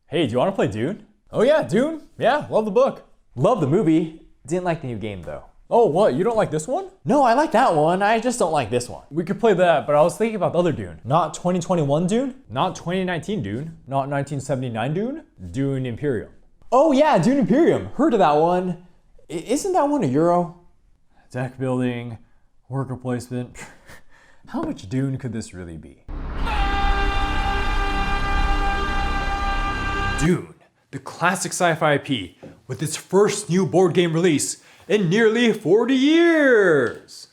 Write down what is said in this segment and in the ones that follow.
Hey, do you want to play Dune? Oh yeah, Dune? Yeah, love the book. Love the movie. Didn't like the new game though. Oh, what? You don't like this one? No, I like that one. I just don't like this one. We could play that, but I was thinking about the other Dune. Not 2021 Dune? Not 2019 Dune? Not 1979 Dune? Dune Imperium. Oh yeah, Dune Imperium. Heard of that one. Isn't that one a Euro? Deck building, worker placement. How much Dune could this really be? Dune, the classic sci-fi IP, with its first new board game release in nearly 40 years!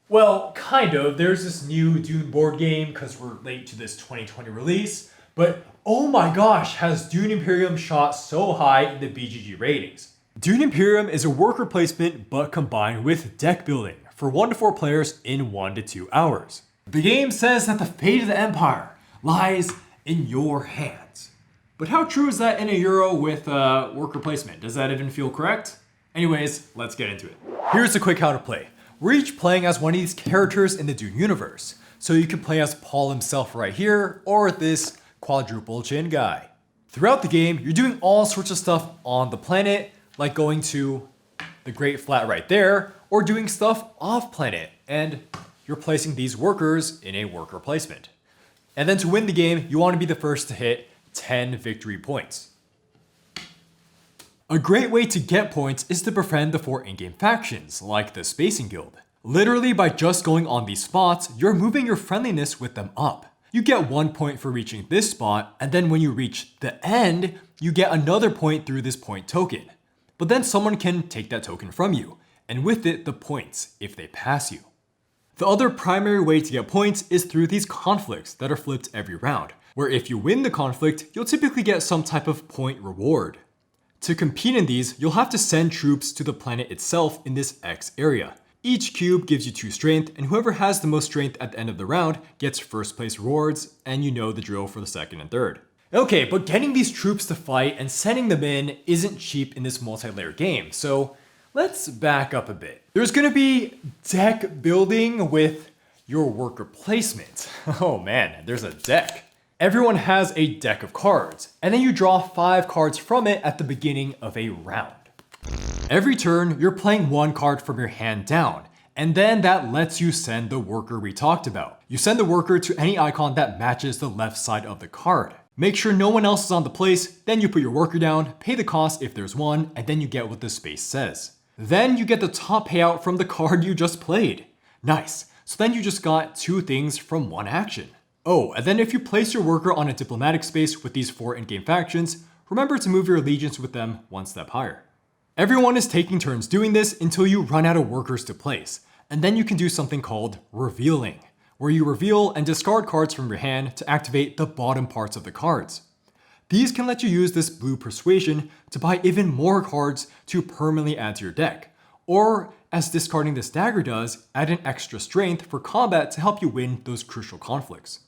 Well, kind of. There's this new Dune board game because we're late to this 2020 release, but oh my gosh, has Dune Imperium shot so high in the BGG ratings. Dune Imperium is a worker placement but combined with deck building for 1 to 4 players in 1 to 2 hours. The game says that the fate of the Empire lies in your hands. But how true is that in a Euro with worker placement? Does that even feel correct? Anyways, let's get into it. Here's a quick how to play. We're each playing as one of these characters in the Dune universe. So you can play as Paul himself right here, or this quadruple chin guy. Throughout the game, you're doing all sorts of stuff on the planet, like going to the Great Flat right there, or doing stuff off planet, and you're placing these workers in a worker placement. And then to win the game, you want to be the first to hit 10 victory points. A great way to get points is to befriend the 4 in-game factions, like the Spacing Guild. Literally by just going on these spots, you're moving your friendliness with them up. You get 1 point for reaching this spot, and then when you reach the end, you get another point through this point token. But then someone can take that token from you, and with it, the points, if they pass you. The other primary way to get points is through these conflicts that are flipped every round, where if you win the conflict, you'll typically get some type of point reward. To compete in these, you'll have to send troops to the planet itself in this X area. Each cube gives you 2 strength, and whoever has the most strength at the end of the round gets first place rewards, and you know the drill for the second and third. Okay, but getting these troops to fight and sending them in isn't cheap in this multi-layer game, so let's back up a bit. There's gonna be deck building with your worker placement. Oh man, there's a deck. Everyone has a deck of cards, and then you draw 5 cards from it at the beginning of a round. Every turn, you're playing 1 card from your hand down, and then that lets you send the worker we talked about. You send the worker to any icon that matches the left side of the card. Make sure no one else is on the place, then you put your worker down, pay the cost if there's one, and then you get what the space says. Then you get the top payout from the card you just played. Nice, so then you just got 2 things from 1 action. Oh, and then if you place your worker on a diplomatic space with these 4 in-game factions, remember to move your allegiance with them 1 step higher. Everyone is taking turns doing this until you run out of workers to place, and then you can do something called revealing, where you reveal and discard cards from your hand to activate the bottom parts of the cards. These can let you use this blue persuasion to buy even more cards to permanently add to your deck, or as discarding this dagger does, add an extra strength for combat to help you win those crucial conflicts.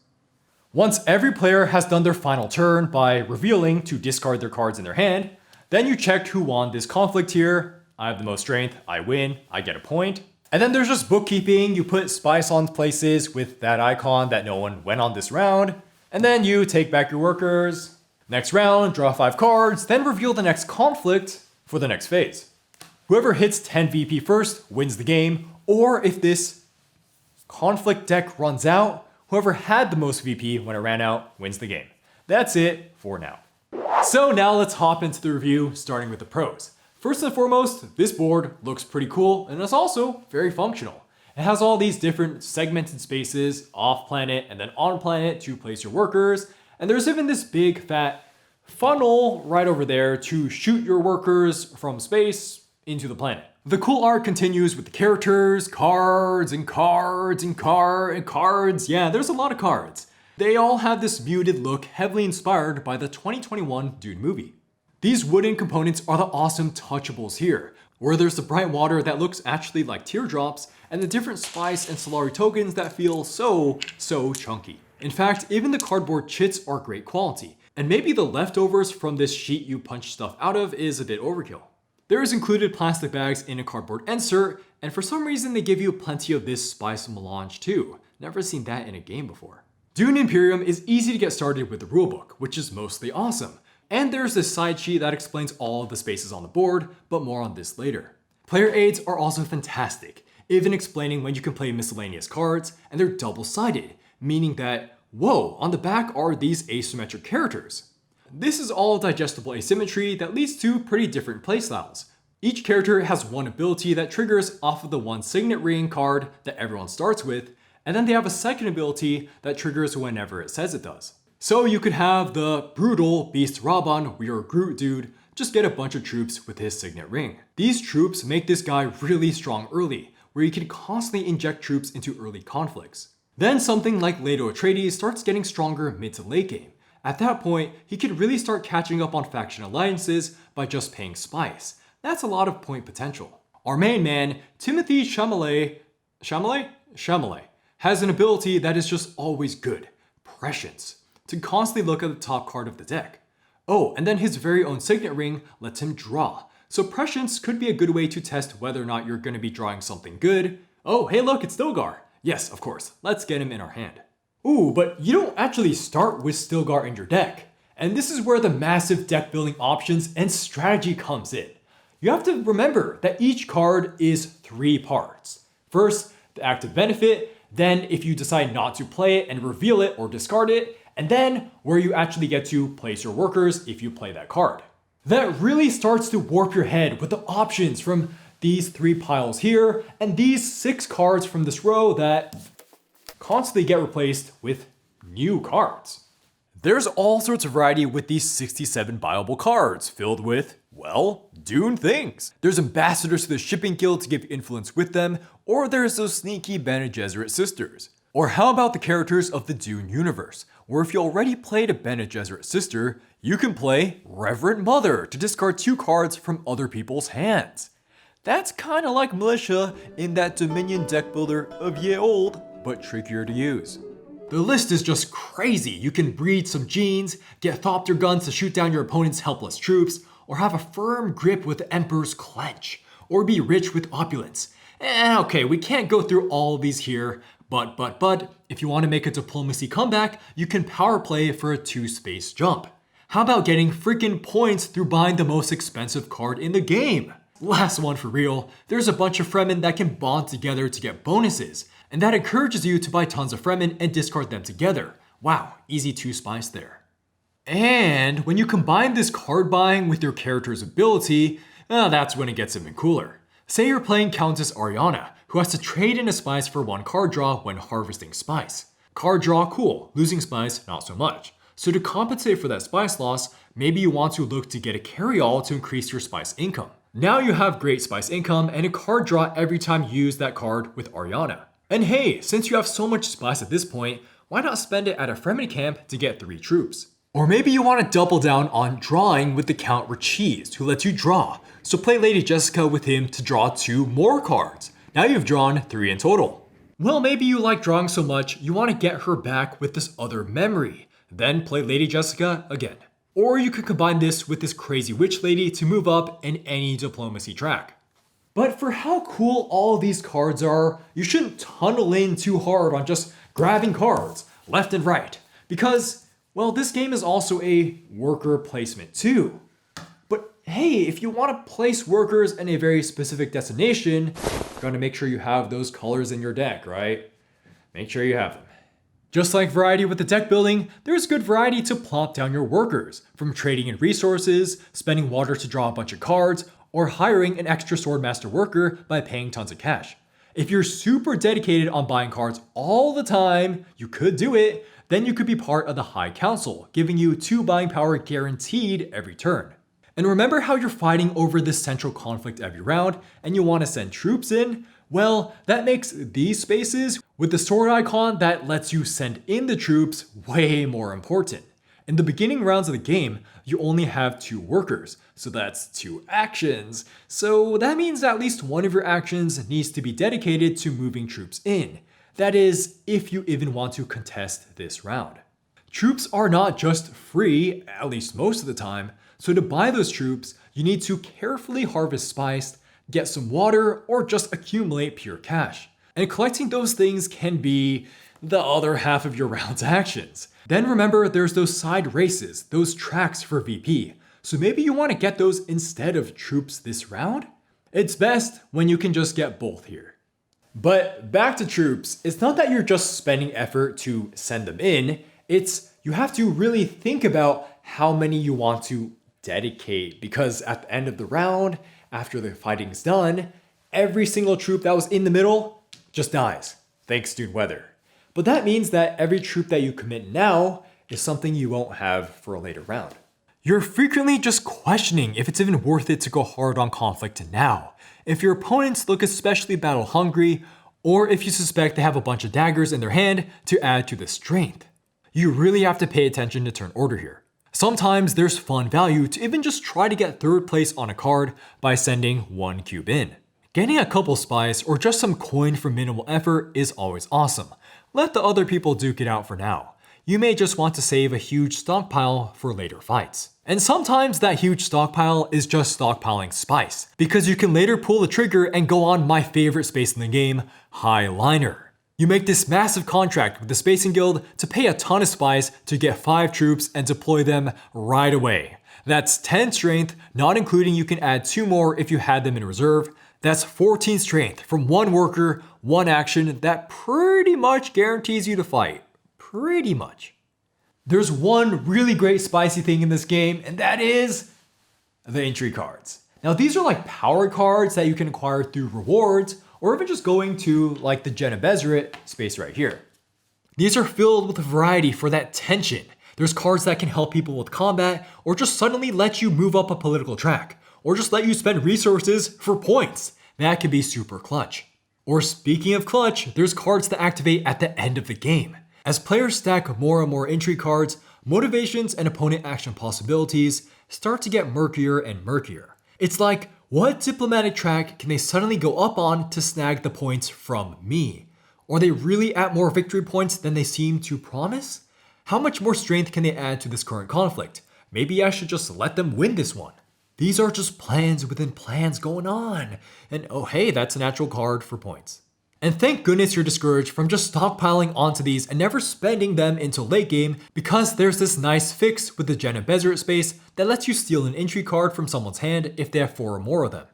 Once every player has done their final turn by revealing to discard their cards in their hand, then you check who won this conflict here. I have the most strength, I win, I get a point. And then there's just bookkeeping. You put spice on places with that icon that no one went on this round, and then you take back your workers. Next round, draw 5 cards, then reveal the next conflict for the next phase. Whoever hits 10 VP first wins the game, or if this conflict deck runs out, whoever had the most VP when it ran out wins the game. That's it for now. So now let's hop into the review, starting with the pros. First and foremost, this board looks pretty cool and it's also very functional. It has all these different segmented spaces off planet and then on planet to place your workers. And there's even this big fat funnel right over there to shoot your workers from space into the planet. The cool art continues with the characters, cards, and cards, and cards. Yeah, there's a lot of cards. They all have this muted look heavily inspired by the 2021 Dune movie. These wooden components are the awesome touchables here, where there's the bright water that looks actually like teardrops, and the different spice and Solari tokens that feel so chunky. In fact, even the cardboard chits are great quality, and maybe the leftovers from this sheet you punch stuff out of is a bit overkill. There is included plastic bags in a cardboard insert, and for some reason they give you plenty of this spice melange too. Never seen that in a game before. Dune Imperium is easy to get started with the rulebook, which is mostly awesome. And there's this side sheet that explains all of the spaces on the board, but more on this later. Player aids are also fantastic, even explaining when you can play miscellaneous cards, and they're double-sided, meaning that, whoa, on the back are these asymmetric characters. This is all digestible asymmetry that leads to pretty different playstyles. Each character has one ability that triggers off of the one signet ring card that everyone starts with, and then they have a second ability that triggers whenever it says it does. So you could have the brutal Beast Raban, your Groot dude, just get a bunch of troops with his signet ring. These troops make this guy really strong early, where you can constantly inject troops into early conflicts. Then something like Leto Atreides starts getting stronger mid to late game. At that point, he could really start catching up on faction alliances by just paying spice. That's a lot of point potential. Our main man, Timothy Chalamet, has an ability that is just always good, Prescience, to constantly look at the top card of the deck. Oh, and then his very own signet ring lets him draw. So Prescience could be a good way to test whether or not you're going to be drawing something good. Oh, hey look, it's Stilgar. Yes, of course, let's get him in our hand. Ooh, but you don't actually start with Stilgar in your deck. And this is where the massive deck building options and strategy comes in. You have to remember that each card is 3 parts. First, the active benefit, then if you decide not to play it and reveal it or discard it, and then where you actually get to place your workers if you play that card. That really starts to warp your head with the options from these 3 piles here and these 6 cards from this row that constantly get replaced with new cards. There's all sorts of variety with these 67 viable cards filled with, well, Dune things. There's ambassadors to the shipping guild to give influence with them, or there's those sneaky Bene Gesserit sisters. Or how about the characters of the Dune universe, where if you already played a Bene Gesserit sister, you can play Reverend Mother to discard 2 cards from other people's hands. That's kinda like Militia in that Dominion deck builder of ye old, but trickier to use. The list is just crazy. You can breed some genes, get Thopter guns to shoot down your opponent's helpless troops, or have a firm grip with the Emperor's Clench, or be rich with opulence. And okay, we can't go through all of these here, but, if you want to make a diplomacy comeback, you can power play for a 2-space jump. How about getting freaking points through buying the most expensive card in the game? Last one for real, there's a bunch of Fremen that can bond together to get bonuses, and that encourages you to buy tons of Fremen and discard them together. Wow, easy 2 spice there. And when you combine this card buying with your character's ability, that's when it gets even cooler. Say you're playing Countess Ariana, who has to trade in a spice for 1 card draw when harvesting spice. Card draw, cool. Losing spice, not so much. So to compensate for that spice loss, maybe you want to look to get a carry-all to increase your spice income. Now you have great spice income and a card draw every time you use that card with Ariana. And hey, since you have so much spice at this point, why not spend it at a Fremen camp to get 3 troops? Or maybe you want to double down on drawing with the Count Rachise, who lets you draw. So play Lady Jessica with him to draw 2 more cards. Now you've drawn 3 in total. Well, maybe you like drawing so much, you want to get her back with this other memory. Then play Lady Jessica again. Or you could combine this with this crazy witch lady to move up in any diplomacy track. But for how cool all these cards are, you shouldn't tunnel in too hard on just grabbing cards left and right. Because, well, this game is also a worker placement too. But hey, if you want to place workers in a very specific destination, you're going to make sure you have those colors in your deck, right? Make sure you have them. Just like variety with the deck building, there's good variety to plop down your workers, from trading in resources, spending water to draw a bunch of cards, or hiring an extra Swordmaster worker by paying tons of cash. If you're super dedicated on buying cards all the time, you could do it, then you could be part of the High Council, giving you 2 buying power guaranteed every turn. And remember how you're fighting over this central conflict every round, and you want to send troops in? Well, that makes these spaces with the sword icon that lets you send in the troops way more important. In the beginning rounds of the game, you only have 2 workers, so that's 2 actions. So that means at least one of your actions needs to be dedicated to moving troops in. That is, if you even want to contest this round. Troops are not just free, at least most of the time, so to buy those troops, you need to carefully harvest spice, get some water, or just accumulate pure cash. And collecting those things can be the other half of your round's actions. Then remember there's those side races, those tracks for VP. So maybe you want to get those instead of troops this round? It's best when you can just get both here. But back to troops, it's not that you're just spending effort to send them in, it's you have to really think about how many you want to dedicate, because at the end of the round, after the fighting's done, every single troop that was in the middle just dies, thanks to weather. But that means that every troop that you commit now is something you won't have for a later round. You're frequently just questioning if it's even worth it to go hard on conflict now, if your opponents look especially battle hungry, or if you suspect they have a bunch of daggers in their hand to add to the strength. You really have to pay attention to turn order here. Sometimes there's fun value to even just try to get third place on a card by sending one cube in. Getting a couple spice or just some coin for minimal effort is always awesome. Let the other people duke it out for now. You may just want to save a huge stockpile for later fights. And sometimes that huge stockpile is just stockpiling spice, because you can later pull the trigger and go on my favorite space in the game, Highliner. You make this massive contract with the Spacing Guild to pay a ton of spice to get 5 troops and deploy them right away. That's 10 strength, not including you can add 2 more if you had them in reserve. That's 14 strength from 1 worker, 1 action that pretty much guarantees you to fight. Pretty much. There's one really great spicy thing in this game, and that is the entry cards. Now these are like power cards that you can acquire through rewards, or even just going to like the Gene Bezeret space right here. These are filled with a variety for that tension. There's cards that can help people with combat, or just suddenly let you move up a political track, or just let you spend resources for points. That can be super clutch. Or speaking of clutch, there's cards that activate at the end of the game. As players stack more and more entry cards, motivations and opponent action possibilities start to get murkier and murkier. It's like, what diplomatic track can they suddenly go up on to snag the points from me? Are they really at more victory points than they seem to promise? How much more strength can they add to this current conflict? Maybe I should just let them win this one. These are just plans within plans going on. And oh hey, that's a natural card for points. And thank goodness you're discouraged from just stockpiling onto these and never spending them until late game, because there's this nice fix with the Gene Bezeret space that lets you steal an entry card from someone's hand if they have 4 or more of them.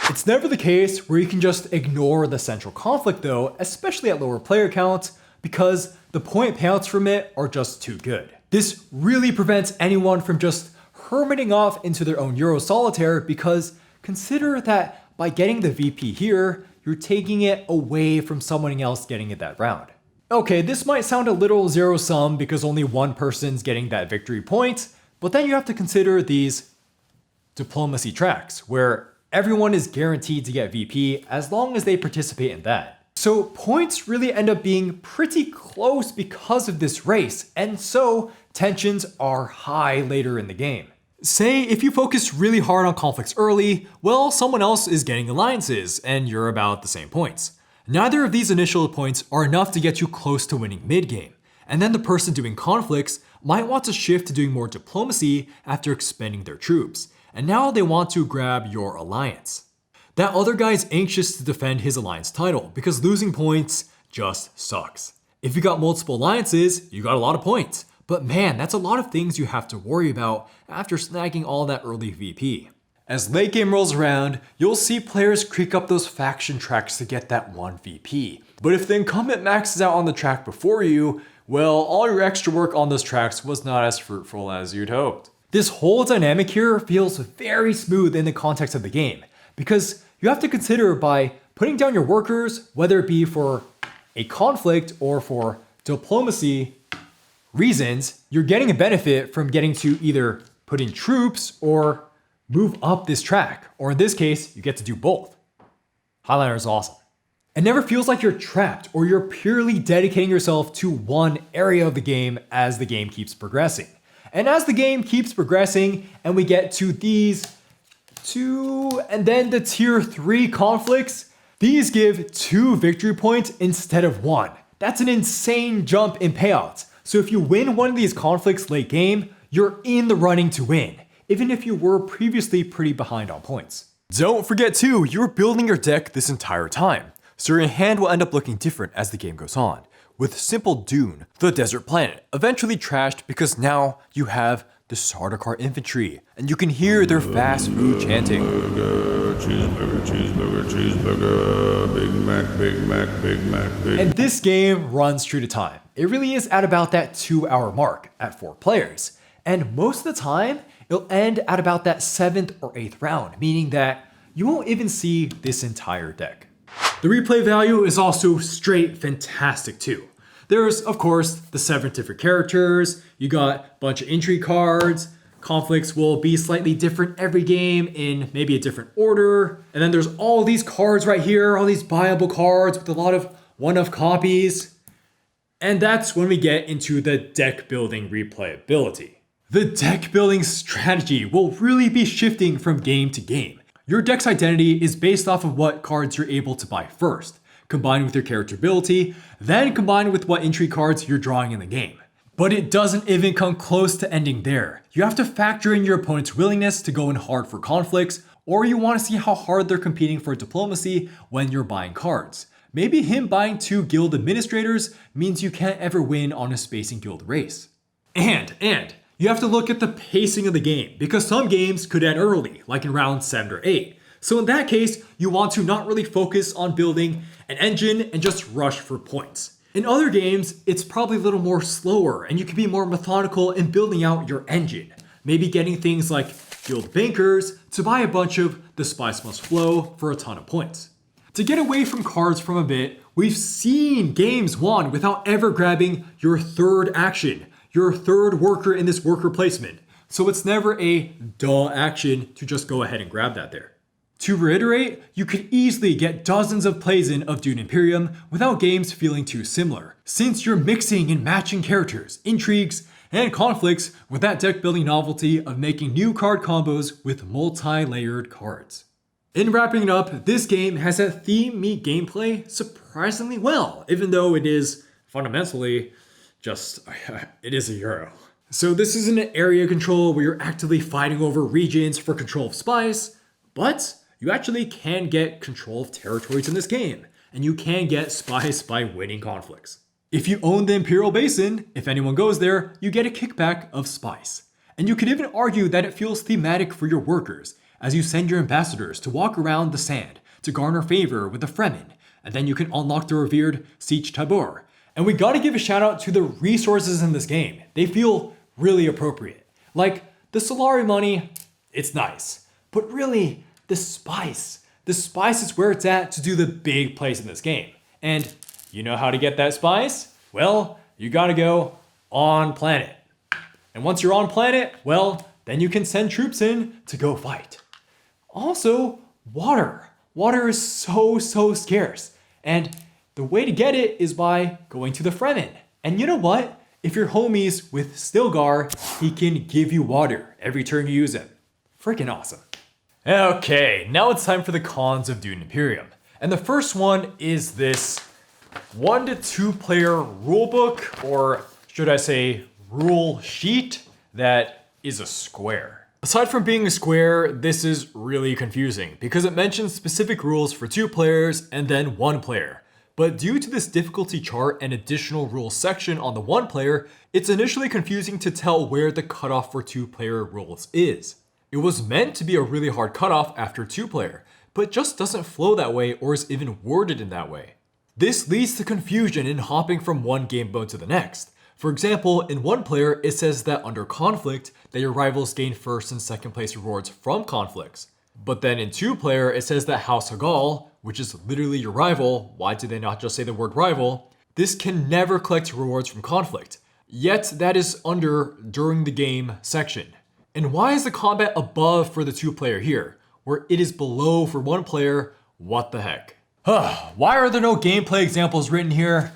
It's never the case where you can just ignore the central conflict though, especially at lower player counts, because the point payouts from it are just too good. This really prevents anyone from just hermiting off into their own Euro solitaire, because consider that by getting the VP here, you're taking it away from someone else getting it that round. Okay, this might sound a little zero-sum because only one person's getting that victory point, but then you have to consider these diplomacy tracks, where everyone is guaranteed to get VP as long as they participate in that. So points really end up being pretty close because of this race, and so tensions are high later in the game. Say if you focus really hard on conflicts early, well, someone else is getting alliances and you're about the same points. Neither of these initial points are enough to get you close to winning mid-game, and then the person doing conflicts might want to shift to doing more diplomacy after expending their troops, and now they want to grab your alliance. That other guy's anxious to defend his alliance title because losing points just sucks. If you got multiple alliances, you got a lot of points. But man, that's a lot of things you have to worry about after snagging all that early VP. As late game rolls around, you'll see players creak up those faction tracks to get that 1 VP. But if the incumbent maxes out on the track before you, well, all your extra work on those tracks was not as fruitful as you'd hoped. This whole dynamic here feels very smooth in the context of the game, because you have to consider by putting down your workers, whether it be for a conflict or for diplomacy reasons, you're getting a benefit from getting to either put in troops or move up this track, or in this case, you get to do both. Highliner is awesome. It never feels like you're trapped or you're purely dedicating yourself to one area of the game as the game keeps progressing. And as the game keeps progressing and we get to these 2 and then the tier 3 conflicts, these give 2 victory points instead of 1. That's an insane jump in payouts. So if you win one of these conflicts late game, you're in the running to win, even if you were previously pretty behind on points. Don't forget too, you're building your deck this entire time, so your hand will end up looking different as the game goes on. with simple Dune, the desert planet, eventually trashed because now you have the Sardaukar infantry, and you can hear their fast food chanting. Cheeseburger, cheeseburger, cheeseburger, Big Mac, Big Mac, Big Mac, Big Mac. And this game runs true to time. It really is at about that 2-hour mark at 4 players. And most of the time, it'll end at about that 7th or 8th round, meaning that you won't even see this entire deck. The replay value is also straight fantastic too. There's, of course, the 7 different characters, you got a bunch of entry cards, conflicts will be slightly different every game in maybe a different order, and then there's all these cards right here, all these buyable cards with a lot of one-of copies. And that's when we get into the deck building replayability. The deck building strategy will really be shifting from game to game. Your deck's identity is based off of what cards you're able to buy first, combined with your character ability, then combined with what entry cards you're drawing in the game. But it doesn't even come close to ending there. You have to factor in your opponent's willingness to go in hard for conflicts, or you want to see how hard they're competing for diplomacy when you're buying cards. Maybe him buying 2 guild administrators means you can't ever win on a spacing guild race. And you have to look at the pacing of the game, because some games could end early, like in round 7 or 8. So in that case, you want to not really focus on building an engine and just rush for points. In other games, it's probably a little more slower and you can be more methodical in building out your engine. Maybe getting things like guild bankers to buy a bunch of the spice must flow for a ton of points. To get away from cards from a bit, we've seen games won without ever grabbing your 3rd action, your 3rd worker in this worker placement. So it's never a dull action to just go ahead and grab that there. To reiterate, you could easily get dozens of plays in of Dune Imperium without games feeling too similar, since you're mixing and matching characters, intrigues, and conflicts with that deck building novelty of making new card combos with multi-layered cards. In wrapping it up, this game has that theme meet gameplay surprisingly well, even though it is fundamentally it is a Euro. So this isn't an area control where you're actively fighting over regions for control of spice, but you actually can get control of territories in this game, and you can get spice by winning conflicts. If you own the Imperial Basin, if anyone goes there, you get a kickback of spice. And you could even argue that it feels thematic for your workers, as you send your ambassadors to walk around the sand to garner favor with the Fremen, and then you can unlock the revered Siege Tabor. And we gotta give a shout out to the resources in this game. They feel really appropriate. Like, the Solari money, it's nice, but really, the spice is where it's at to do the big plays in this game. And you know how to get that spice? Well, you gotta go on planet. And once you're on planet, well, then you can send troops in to go fight. Also, water. Water is so scarce. And the way to get it is by going to the Fremen. And you know what? If you're homies with Stilgar, he can give you water every turn you use him. Freaking awesome. Okay, now it's time for the cons of Dune Imperium. And the first one is this 1 to 2 player rulebook, or should I say rule sheet, that is a square. Aside from being a square, this is really confusing because it mentions specific rules for 2 players and then 1 player. But due to this difficulty chart and additional rules section on the 1 player, it's initially confusing to tell where the cutoff for 2 player rules is. It was meant to be a really hard cutoff after 2 player, but just doesn't flow that way or is even worded in that way. This leads to confusion in hopping from one game mode to the next. For example, in 1 player, it says that under conflict, that your rivals gain 1st and 2nd place rewards from conflicts. But then in 2 player, it says that House Hagal, which is literally your rival, why did they not just say the word rival? This can never collect rewards from conflict. Yet that is under during the game section. And why is the combat above for the 2 player here, where it is below for 1 player? What the heck? Why are there no gameplay examples written here?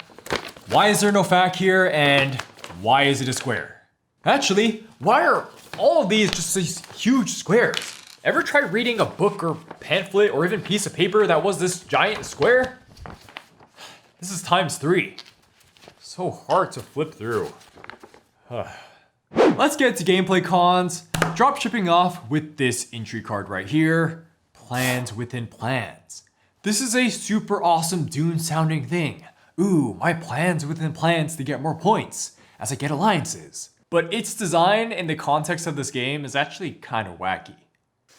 Why is there no fact here? And why is it a square? Actually, why are all of these just these huge squares? Ever tried reading a book or pamphlet or even piece of paper that was this giant square? This is ×3. So hard to flip through. Let's get to gameplay cons. Dropshipping off with this entry card right here. Plans within plans. This is a super awesome Dune sounding thing. ooh, my plans within plans to get more points as I get alliances. But its design in the context of this game is actually kind of wacky.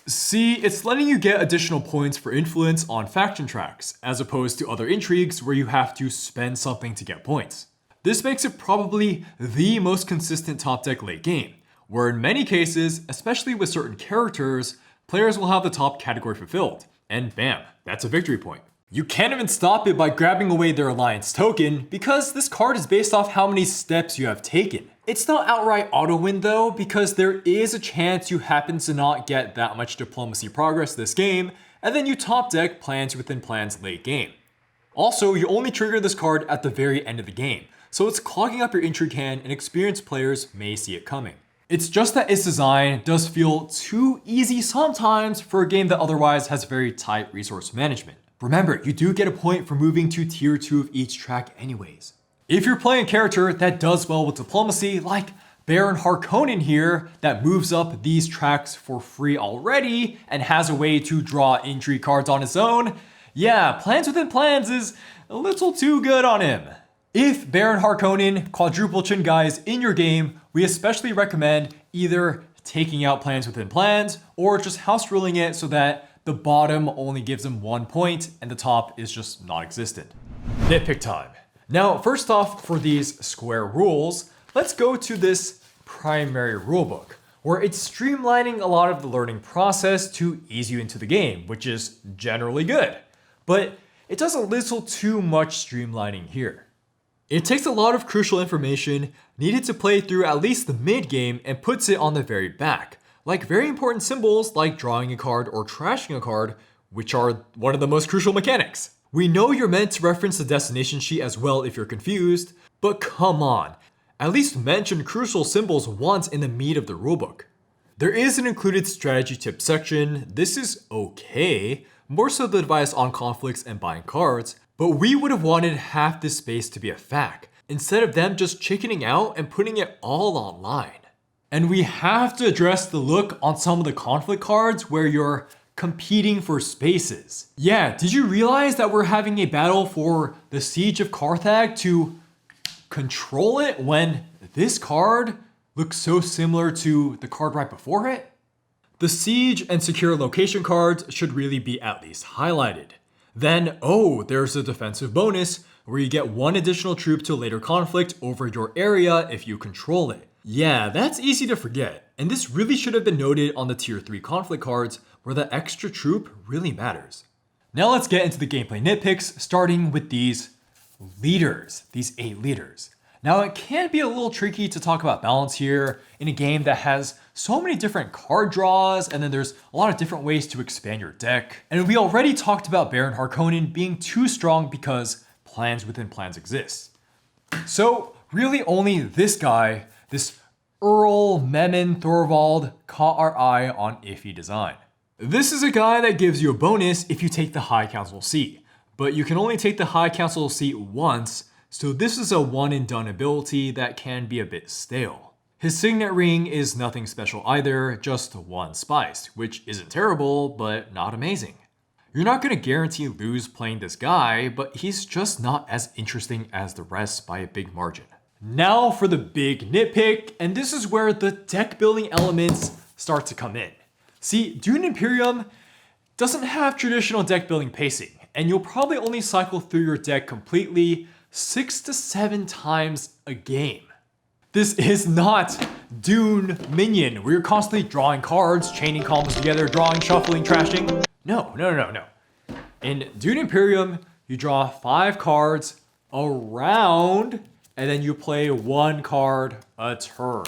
See, it's letting you get additional points for influence on faction tracks, as opposed to other intrigues where you have to spend something to get points. This makes it probably the most consistent top deck late game, where in many cases, especially with certain characters, players will have the top category fulfilled, and bam, that's a victory point. You can't even stop it by grabbing away their alliance token, because this card is based off how many steps you have taken. It's not outright auto win though, because there is a chance you happen to not get that much diplomacy progress this game, and then you top deck plans within plans late game. Also, you only trigger this card at the very end of the game, so it's clogging up your intrigue hand and experienced players may see it coming. It's just that its design does feel too easy sometimes for a game that otherwise has very tight resource management. Remember, you do get a point for moving to tier 2 of each track anyways. If you're playing a character that does well with diplomacy, like Baron Harkonnen here, that moves up these tracks for free already and has a way to draw intrigue cards on its own, yeah, plans within plans is a little too good on him. If Baron Harkonnen quadruple chin guys in your game, we especially recommend either taking out plans within plans or just house ruling it so that the bottom only gives him 1 point and the top is just non-existent. Nitpick time. Now, first off, for these square rules, let's go to this primary rulebook, where it's streamlining a lot of the learning process to ease you into the game, which is generally good. But it does a little too much streamlining here. It takes a lot of crucial information needed to play through at least the mid game and puts it on the very back, like very important symbols like drawing a card or trashing a card, which are one of the most crucial mechanics. We know you're meant to reference the destination sheet as well if you're confused, but come on, at least mention crucial symbols once in the meat of the rulebook. There is an included strategy tip section. This is okay, more so the advice on conflicts and buying cards, but we would have wanted half this space to be a FAQ, instead of them just chickening out and putting it all online. And we have to address the look on some of the conflict cards where you're competing for spaces. Yeah, did you realize that we're having a battle for the Siege of Carthage to control it when this card looks so similar to the card right before it? The siege and secure location cards should really be at least highlighted. Then, oh, there's a defensive bonus where you get 1 additional troop to later conflict over your area if you control it. Yeah, that's easy to forget, and this really should have been noted on the tier 3 conflict cards where the extra troop really matters. Now let's get into the gameplay nitpicks, starting with these leaders, these 8 leaders. Now it can be a little tricky to talk about balance here in a game that has so many different card draws, and then there's a lot of different ways to expand your deck. And we already talked about Baron Harkonnen being too strong because plans within plans exist. So really only this guy, this Earl Memon Thorvald, caught our eye on iffy design. This is a guy that gives you a bonus if you take the High Council seat, but you can only take the High Council seat once, so this is a one and done ability that can be a bit stale. His signet ring is nothing special either, just 1 spice, which isn't terrible, but not amazing. You're not going to guarantee lose playing this guy, but he's just not as interesting as the rest by a big margin. Now for the big nitpick, and this is where the deck building elements start to come in. See, Dune Imperium doesn't have traditional deck building pacing, and you'll probably only cycle through your deck completely 6 to 7 times a game. This is not Dune Minion, where you're constantly drawing cards, chaining columns together, drawing, shuffling, trashing. No. In Dune Imperium, you draw 5 cards around, and then you play 1 card a turn.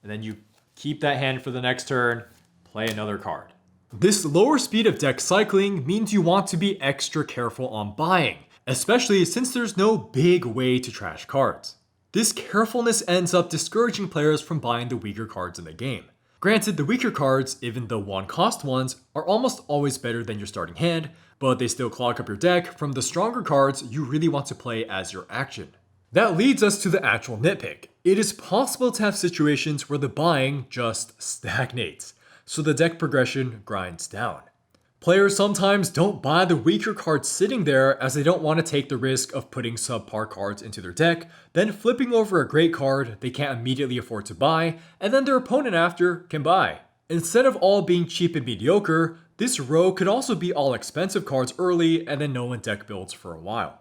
And then you keep that hand for the next turn, play another card. This lower speed of deck cycling means you want to be extra careful on buying, especially since there's no big way to trash cards. This carefulness ends up discouraging players from buying the weaker cards in the game. Granted, the weaker cards, even the 1-cost ones, are almost always better than your starting hand, but they still clog up your deck from the stronger cards you really want to play as your action. That leads us to the actual nitpick. It is possible to have situations where the buying just stagnates, so the deck progression grinds down. Players sometimes don't buy the weaker cards sitting there as they don't want to take the risk of putting subpar cards into their deck, then flipping over a great card they can't immediately afford to buy, and then their opponent after can buy. Instead of all being cheap and mediocre, this row could also be all expensive cards early and then no one deck builds for a while.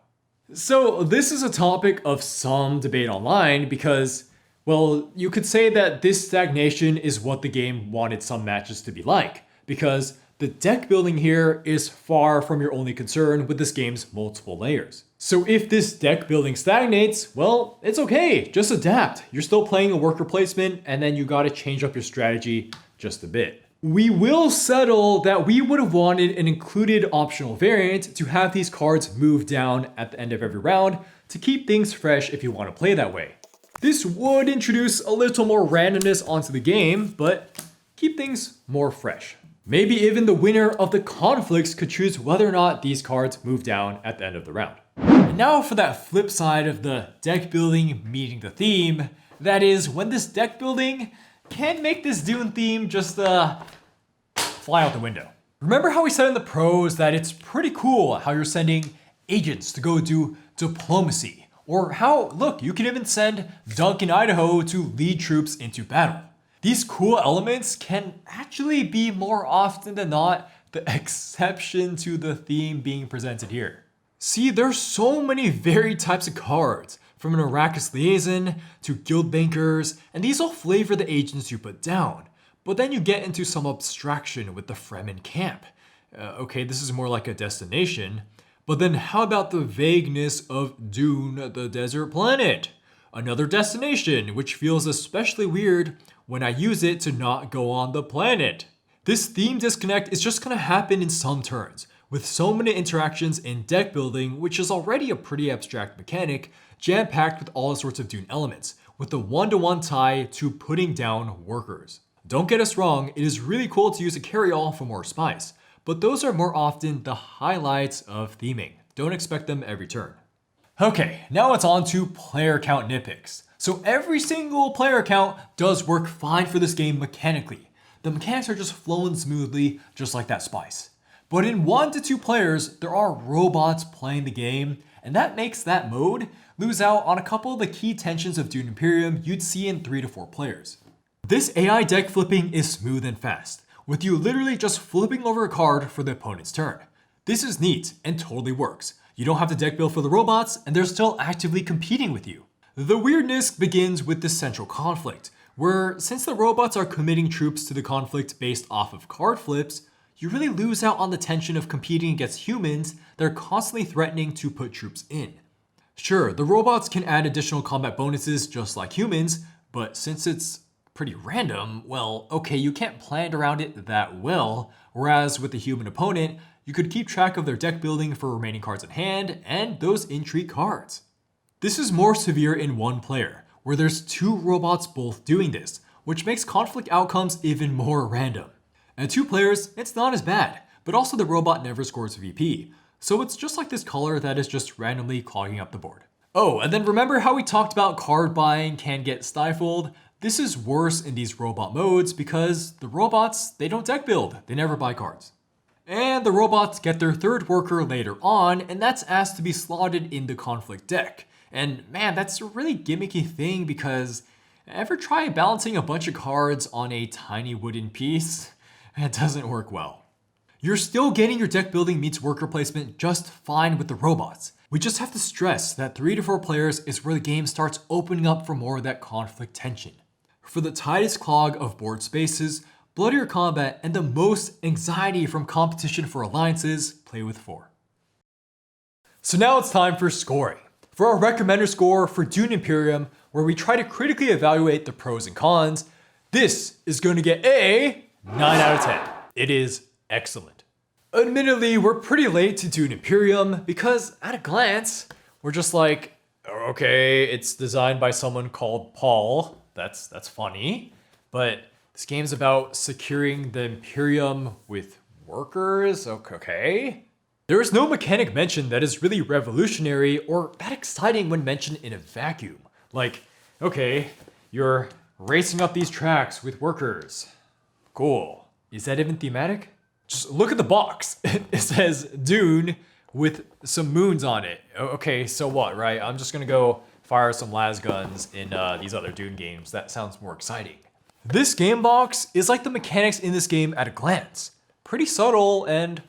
So this is a topic of some debate online because, well, you could say that this stagnation is what the game wanted some matches to be like, because the deck building here is far from your only concern with this game's multiple layers. So if this deck building stagnates, well, it's okay, just adapt. You're still playing a worker placement and then you gotta change up your strategy just a bit. We will settle that we would have wanted an included optional variant to have these cards move down at the end of every round to keep things fresh if you want to play that way. This would introduce a little more randomness onto the game, but keep things more fresh. Maybe even the winner of the conflicts could choose whether or not these cards move down at the end of the round. And now for that flip side of the deck building meeting the theme, that is when this deck building can make this Dune theme just fly out the window. Remember how we said in the pros that it's pretty cool how you're sending agents to go do diplomacy, or how, look, you can even send Duncan Idaho to lead troops into battle. These cool elements can actually be more often than not the exception to the theme being presented here. See, there's so many varied types of cards, from an Arrakis Liaison to Guild Bankers, and these all flavor the agents you put down. But then you get into some abstraction with the Fremen camp. Okay, this is more like a destination, but then how about the vagueness of Dune, the desert planet? Another destination, which feels especially weird when I use it to not go on the planet. This theme disconnect is just gonna happen in some turns, with so many interactions in deck building, which is already a pretty abstract mechanic, jam-packed with all sorts of Dune elements, with a one-to-one tie to putting down workers. Don't get us wrong, it is really cool to use a carry-all for more spice, but those are more often the highlights of theming. Don't expect them every turn. Okay, now it's on to player count nitpicks. So every single player count does work fine for this game mechanically. The mechanics are just flowing smoothly, just like that spice. But in 1 to 2 players, there are robots playing the game, and that makes that mode lose out on a couple of the key tensions of Dune Imperium you'd see in 3 to 4 players. This AI deck flipping is smooth and fast, with you literally just flipping over a card for the opponent's turn. This is neat and totally works. You don't have to deck build for the robots, and they're still actively competing with you. The weirdness begins with the central conflict, where since the robots are committing troops to the conflict based off of card flips, you really lose out on the tension of competing against humans that are constantly threatening to put troops in. Sure, the robots can add additional combat bonuses just like humans, but since it's pretty random, well, okay, you can't plan around it that well, whereas with the human opponent, you could keep track of their deck building for remaining cards in hand and those intrigue cards. This is more severe in 1 player, where there's 2 robots both doing this, which makes conflict outcomes even more random. At 2 players, it's not as bad, but also the robot never scores VP, so it's just like this color that is just randomly clogging up the board. Oh, and then remember how we talked about card buying can get stifled? This is worse in these robot modes because the robots, they don't deck build, they never buy cards. And the robots get their 3rd worker later on, and that's asked to be slotted in the conflict deck. And man, that's a really gimmicky thing because ever try balancing a bunch of cards on a tiny wooden piece? It doesn't work well. You're still getting your deck building meets worker placement just fine with the robots. We just have to stress that 3 to 4 players is where the game starts opening up for more of that conflict tension. For the tightest clog of board spaces, bloodier combat, and the most anxiety from competition for alliances, play with 4. So now it's time for scoring. For our recommender score for Dune Imperium, where we try to critically evaluate the pros and cons, this is going to get a 9 out of 10. It is excellent. Admittedly, we're pretty late to Dune Imperium because at a glance, we're just like, okay, it's designed by someone called Paul. That's funny. But this game's about securing the Imperium with workers, okay? There is no mechanic mentioned that is really revolutionary or that exciting when mentioned in a vacuum. Like, okay, you're racing up these tracks with workers. Cool. Is that even thematic? Just look at the box. It says Dune with some moons on it. Okay, so what, right? I'm just gonna go fire some las guns in these other Dune games. That sounds more exciting. This game box is like the mechanics in this game at a glance. Pretty subtle and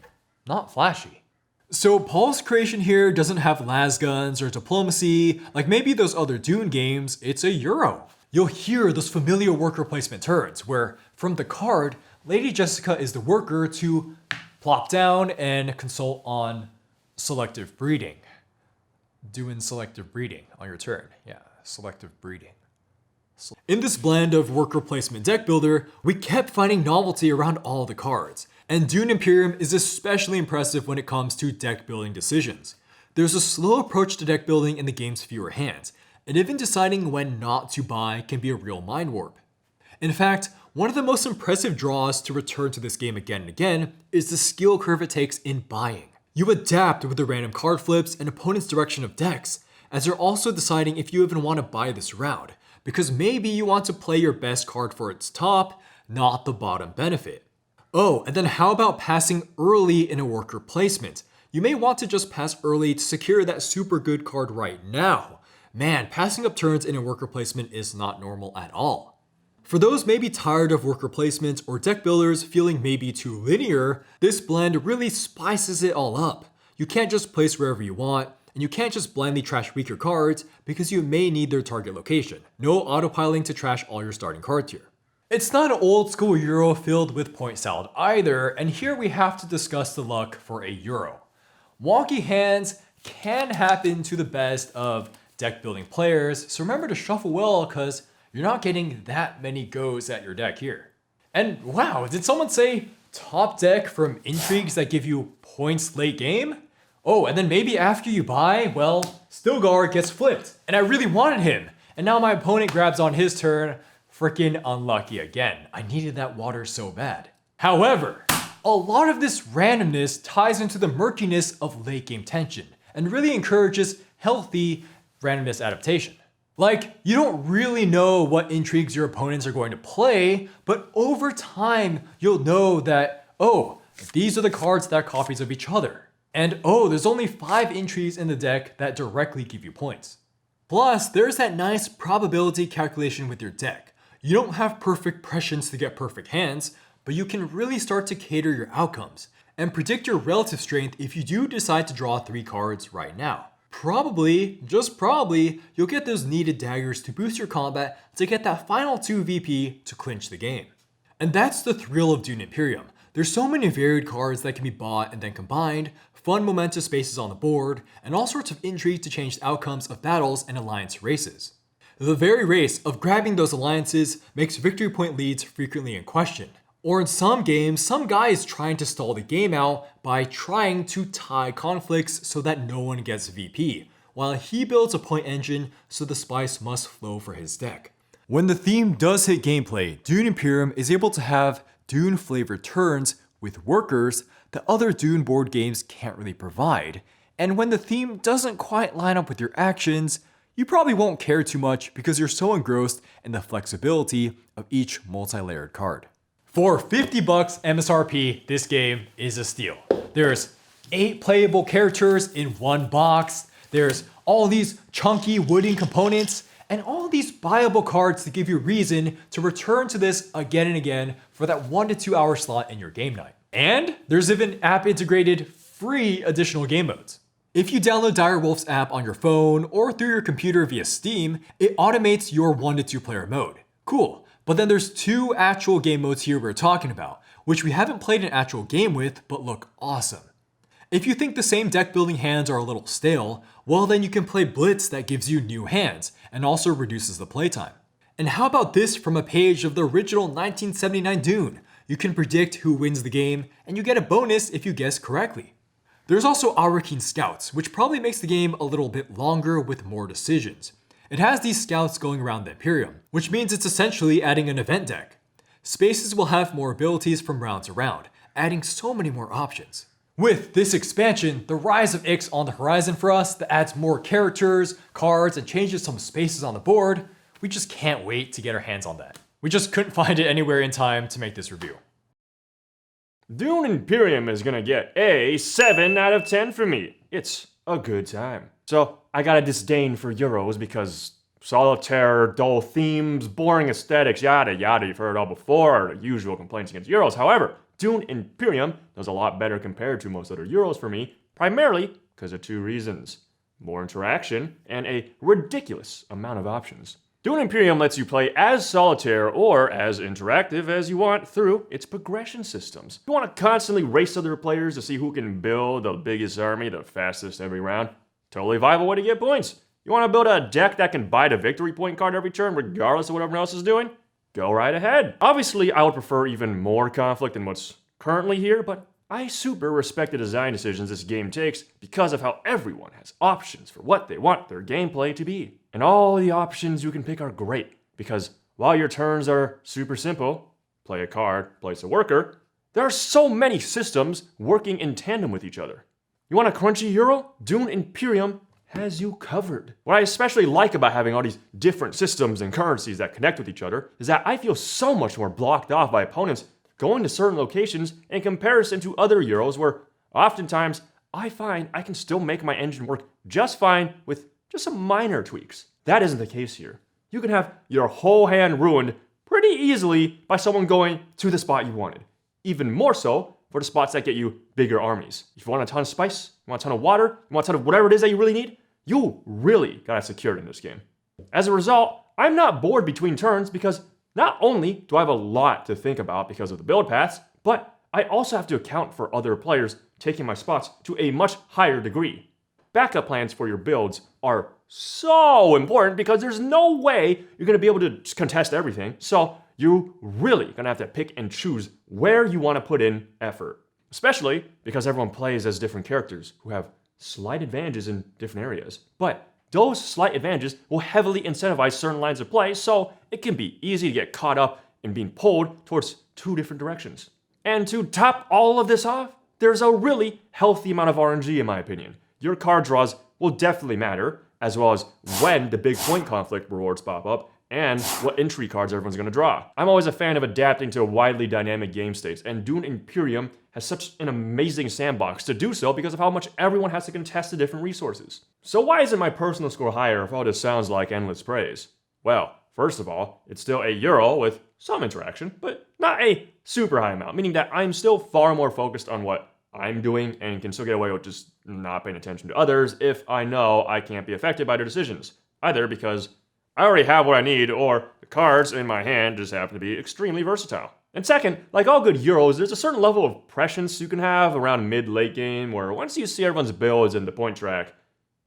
not flashy. So Paul's creation here doesn't have las guns or diplomacy, like maybe those other Dune games. It's a Euro. You'll hear those familiar worker placement turns where from the card, Lady Jessica is the worker to plop down and consult on selective breeding. Doing selective breeding on your turn. Yeah, selective breeding. In this blend of worker placement deck builder, we kept finding novelty around all the cards. And Dune Imperium is especially impressive when it comes to deck building decisions. There's a slow approach to deck building in the game's fewer hands, and even deciding when not to buy can be a real mind warp. In fact, one of the most impressive draws to return to this game again and again is the skill curve it takes in buying. You adapt with the random card flips and opponent's direction of decks, as you're also deciding if you even want to buy this round, because maybe you want to play your best card for its top, not the bottom benefit. Oh, and then how about passing early in a worker placement? You may want to just pass early to secure that super good card right now. Man, passing up turns in a worker placement is not normal at all. For those maybe tired of worker placements or deck builders feeling maybe too linear, this blend really spices it all up. You can't just place wherever you want, and you can't just blindly trash weaker cards because you may need their target location. No autopiling to trash all your starting cards here. It's not an old school Euro filled with point salad either, and here we have to discuss the luck for a Euro. Wonky hands can happen to the best of deck building players, so remember to shuffle well because you're not getting that many goes at your deck here. And wow, did someone say top deck from intrigues that give you points late game? Oh, and then maybe after you buy, well, Stilgar gets flipped, and I really wanted him, and now my opponent grabs on his turn. Freaking unlucky again. I needed that water so bad. However, a lot of this randomness ties into the murkiness of late game tension and really encourages healthy randomness adaptation. Like, you don't really know what intrigues your opponents are going to play, but over time, you'll know that, oh, these are the cards that are copies of each other. And oh, there's only 5 intrigues in the deck that directly give you points. Plus, there's that nice probability calculation with your deck. You don't have perfect prescience to get perfect hands, but you can really start to cater your outcomes and predict your relative strength if you do decide to draw 3 cards right now. Probably, just probably, you'll get those needed daggers to boost your combat to get that final 2 VP to clinch the game. And that's the thrill of Dune Imperium. There's so many varied cards that can be bought and then combined, fun momentous spaces on the board, and all sorts of intrigue to change the outcomes of battles and alliance races. The very race of grabbing those alliances makes victory point leads frequently in question. Or in some games, some guy is trying to stall the game out by trying to tie conflicts so that no one gets VP, while he builds a point engine so the spice must flow for his deck. When the theme does hit gameplay, Dune Imperium is able to have Dune flavored turns with workers that other Dune board games can't really provide. And when the theme doesn't quite line up with your actions, you probably won't care too much because you're so engrossed in the flexibility of each multi-layered card. For $50 MSRP, this game is a steal. There's 8 playable characters in one box. There's all these chunky wooden components and all these buyable cards to give you reason to return to this again and again for that 1 to 2 hour slot in your game night. And there's even app integrated free additional game modes. If you download Direwolf's app on your phone or through your computer via Steam, it automates your 1 to 2 player mode. Cool. But then there's 2 actual game modes here we're talking about, which we haven't played an actual game with, but look awesome. If you think the same deck building hands are a little stale, well then you can play Blitz that gives you new hands and also reduces the playtime. And how about this from a page of the original 1979 Dune? You can predict who wins the game, and you get a bonus if you guess correctly. There's also Arakeen Scouts, which probably makes the game a little bit longer with more decisions. It has these scouts going around the Imperium, which means it's essentially adding an event deck. Spaces will have more abilities from round to round, adding so many more options. With this expansion, the rise of Ix on the horizon for us that adds more characters, cards, and changes some spaces on the board, we just can't wait to get our hands on that. We just couldn't find it anywhere in time to make this review. Dune Imperium is gonna get a 7 out of 10 for me. It's a good time. So I got a disdain for Euros because solitaire, dull themes, boring aesthetics, yada yada, you've heard it all before, the usual complaints against Euros. However, Dune Imperium does a lot better compared to most other Euros for me, primarily because of 2 reasons. More interaction and a ridiculous amount of options. Dune Imperium lets you play as solitaire or as interactive as you want through its progression systems. You want to constantly race other players to see who can build the biggest army the fastest every round? Totally viable way to get points. You want to build a deck that can buy the victory point card every turn regardless of what everyone else is doing? Go right ahead. Obviously, I would prefer even more conflict than what's currently here, but I super respect the design decisions this game takes because of how everyone has options for what they want their gameplay to be. And all the options you can pick are great, because while your turns are super simple, play a card, place a worker, there are so many systems working in tandem with each other. You want a crunchy Euro? Dune Imperium has you covered. What I especially like about having all these different systems and currencies that connect with each other is that I feel so much more blocked off by opponents going to certain locations in comparison to other Euros where oftentimes I find I can still make my engine work just fine with just some minor tweaks. That isn't the case here. You can have your whole hand ruined pretty easily by someone going to the spot you wanted. Even more so for the spots that get you bigger armies. If you want a ton of spice, you want a ton of water, you want a ton of whatever it is that you really need, you really got it secured in this game. As a result, I'm not bored between turns because not only do I have a lot to think about because of the build paths, but I also have to account for other players taking my spots to a much higher degree. Backup plans for your builds are so important because there's no way you're going to be able to contest everything. So you really going to have to pick and choose where you want to put in effort. Especially because everyone plays as different characters who have slight advantages in different areas. But those slight advantages will heavily incentivize certain lines of play, so it can be easy to get caught up in being pulled towards 2 different directions. And to top all of this off, there's a really healthy amount of RNG in my opinion. Your card draws will definitely matter, as well as when the big point conflict rewards pop up, and what entry cards everyone's going to draw. I'm always a fan of adapting to widely dynamic game states, and Dune Imperium has such an amazing sandbox to do so because of how much everyone has to contest the different resources. So why isn't my personal score higher if all this sounds like endless praise? Well, first of all, it's still a Euro with some interaction, but not a super high amount, meaning that I'm still far more focused on what I'm doing and can still get away with just not paying attention to others if I know I can't be affected by their decisions. Either because I already have what I need, or the cards in my hand just happen to be extremely versatile. And second, like all good Euros, there's a certain level of prescience you can have around mid-late game where once you see everyone's builds in the point track,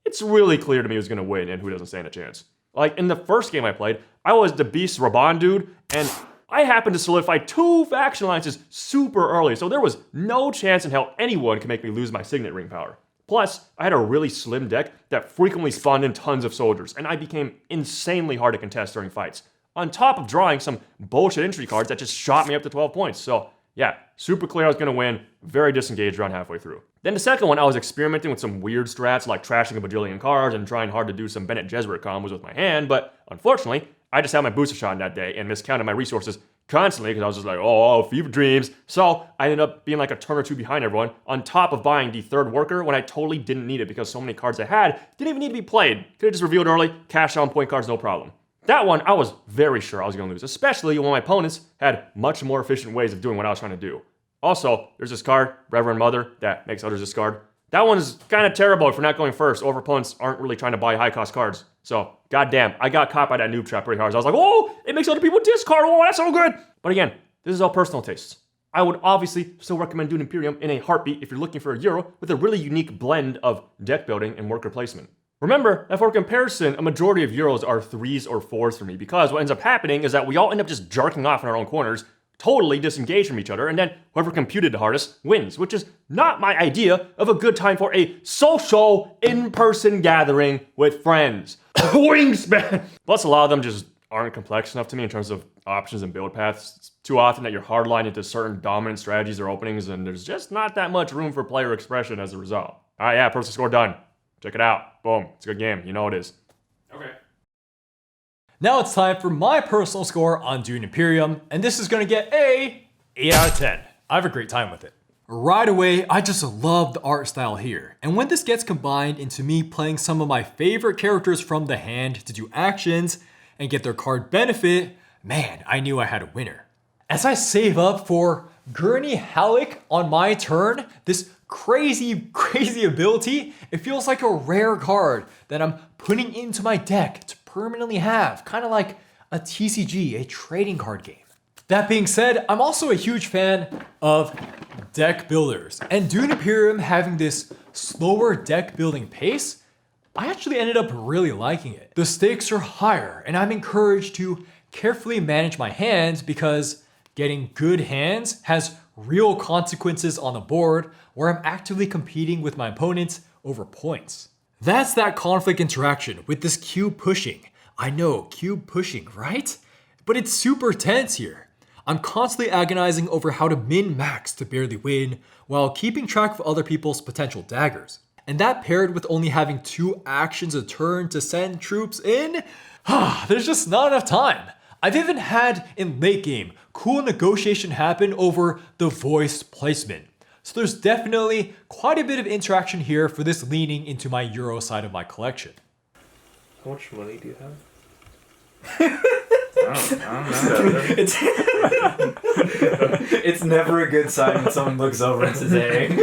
it's really clear to me who's going to win and who doesn't stand a chance. Like in the first game I played, I was the Beast Raban dude, and I happened to solidify 2 faction alliances super early, so there was no chance in hell anyone could make me lose my signet ring power. Plus, I had a really slim deck that frequently spawned in tons of soldiers, and I became insanely hard to contest during fights. On top of drawing some bullshit entry cards that just shot me up to 12 points. So yeah, super clear I was going to win, very disengaged around halfway through. Then the second one, I was experimenting with some weird strats like trashing a bajillion cards and trying hard to do some Bennett Gesserit combos with my hand, but unfortunately, I just had my booster shot in that day and miscounted my resources constantly because I was just like, oh, fever dreams. So I ended up being like a turn or 2 behind everyone, on top of buying the 3rd worker when I totally didn't need it because so many cards I had didn't even need to be played. Could have just revealed early, cashed on point cards, no problem. That one, I was very sure I was going to lose, especially when my opponents had much more efficient ways of doing what I was trying to do. Also, there's this card, Reverend Mother, that makes others discard. That one is kind of terrible if we're not going first, or if opponents aren't really trying to buy high-cost cards. So, goddamn, I got caught by that noob trap pretty hard. So I was like, oh, it makes other people discard. Oh, that's so good. But again, this is all personal tastes. I would obviously still recommend Dune Imperium in a heartbeat if you're looking for a Euro with a really unique blend of deck building and worker placement. Remember that for comparison, a majority of Euros are 3s or 4s for me because what ends up happening is that we all end up just jerking off in our own corners, totally disengaged from each other, and then whoever computed the hardest wins, which is not my idea of a good time for a social in-person gathering with friends. Wingspan! Plus, a lot of them just aren't complex enough to me in terms of options and build paths. It's too often that you're hardlined into certain dominant strategies or openings, and there's just not that much room for player expression as a result. Alright, yeah, personal score done. Check it out. Boom. It's a good game. You know it is. Okay. Now it's time for my personal score on Dune Imperium, and this is going to get a 8 out of 10. I have a great time with it. Right away, I just love the art style here. And when this gets combined into me playing some of my favorite characters from the hand to do actions and get their card benefit, man, I knew I had a winner. As I save up for Gurney Halleck on my turn, this crazy ability, it feels like a rare card that I'm putting into my deck to permanently have, kind of like a TCG, a trading card game. That being said, I'm also a huge fan of deck builders, and Dune Imperium having this slower deck building pace, I actually ended up really liking it. The stakes are higher, and I'm encouraged to carefully manage my hands because getting good hands has real consequences on the board where I'm actively competing with my opponents over points. That's that conflict interaction with this cube pushing. I know, cube pushing, right? But it's super tense here. I'm constantly agonizing over how to min-max to barely win while keeping track of other people's potential daggers. And that paired with only having 2 actions a turn to send troops in, there's just not enough time. I've even had in late game cool negotiation happen over the voice placement. So there's definitely quite a bit of interaction here for this leaning into my Euro side of my collection. How much money do you have? I don't know. It's never a good sign when someone looks over and says, hey,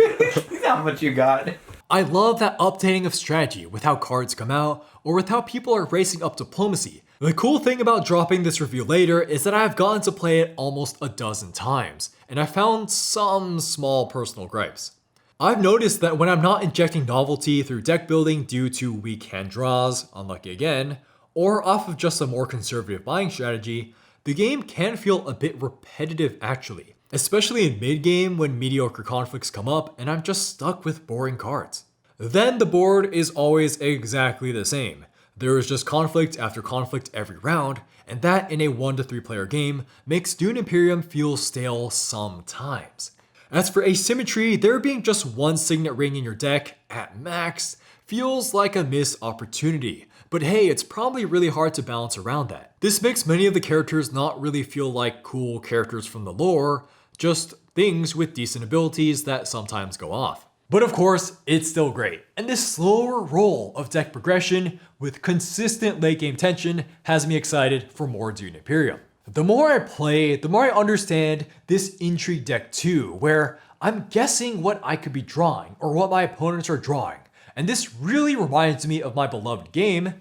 how much you got? I love that updating of strategy with how cards come out or with how people are racing up diplomacy. The cool thing about dropping this review later is that I've gotten to play it almost a dozen times, and I found some small personal gripes. I've noticed that when I'm not injecting novelty through deck building due to weak hand draws, unlucky again, or off of just a more conservative buying strategy, the game can feel a bit repetitive actually, especially in mid-game when mediocre conflicts come up and I'm just stuck with boring cards. Then the board is always exactly the same. There is just conflict after conflict every round, and that in a 1 to 3 player game makes Dune Imperium feel stale sometimes. As for asymmetry, there being just 1 signet ring in your deck at max feels like a missed opportunity. But hey, it's probably really hard to balance around that. This makes many of the characters not really feel like cool characters from the lore, just things with decent abilities that sometimes go off. But of course, it's still great. And this slower roll of deck progression with consistent late game tension has me excited for more Dune Imperium. The more I play, the more I understand this intrigue deck too, where I'm guessing what I could be drawing or what my opponents are drawing. And this really reminds me of my beloved game,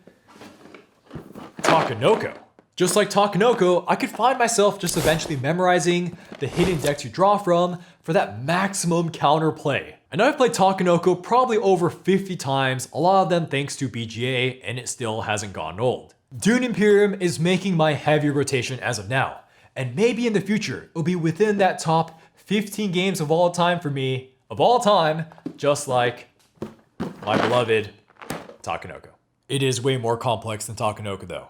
Takenoko. Just like Takenoko, I could find myself just eventually memorizing the hidden decks you draw from for that maximum counterplay. I know I've played Takenoko probably over 50 times, a lot of them thanks to BGA, and it still hasn't gone old. Dune Imperium is making my heavy rotation as of now, and maybe in the future it'll be within that top 15 games of all time for me, of all time, just like my beloved Takenoko. It is way more complex than Takenoko though.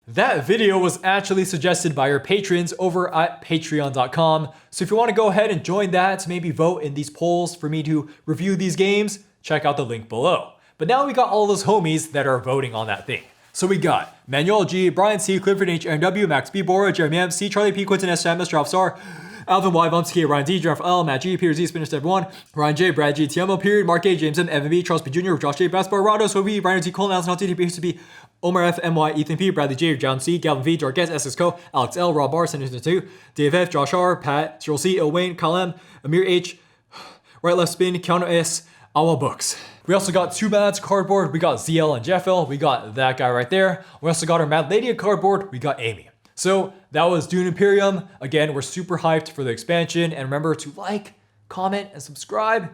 That video was actually suggested by your patrons over at patreon.com, so if you want to go ahead and join that to maybe vote in these polls for me to review these games, check out the link below. But now we got all those homies that are voting on that thing. So we got Manuel G, Brian C, Clifford H, Aaron W, Max B, Bora, Jeremy M, C, Charlie P, Quinton S, Samus, Drop Star, Alvin Y, Bumps K, Ryan D, Jeff L, Matt G, Peter Z, Spinner Step 1, Ryan J, Brad G, TMO, period, Mark A, James M, Evan B, Charles P Jr., Josh J, Basketball, Rado, Sophie, Ryan T, Colin, Alison, TTP, HTP, Omar F, MY, Ethan P, Bradley J, John C, Galvin V, Jorges, SS Co, Alex L, Rob R, Senator 2, Dave F, Josh R, Pat, Cheryl C, El Wayne, Kyle M, Amir H, Right Left Spin, Counter S, Awa Books. We also got 2 Mads cardboard, we got ZL and Jeff L, we got that guy right there. We also got our Mad Lady cardboard, we got Amy. So that was Dune Imperium. Again, we're super hyped for the expansion, and remember to like, comment, and subscribe.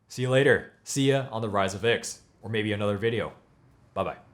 See you later. See ya on the Rise of X, or maybe another video. Bye-bye.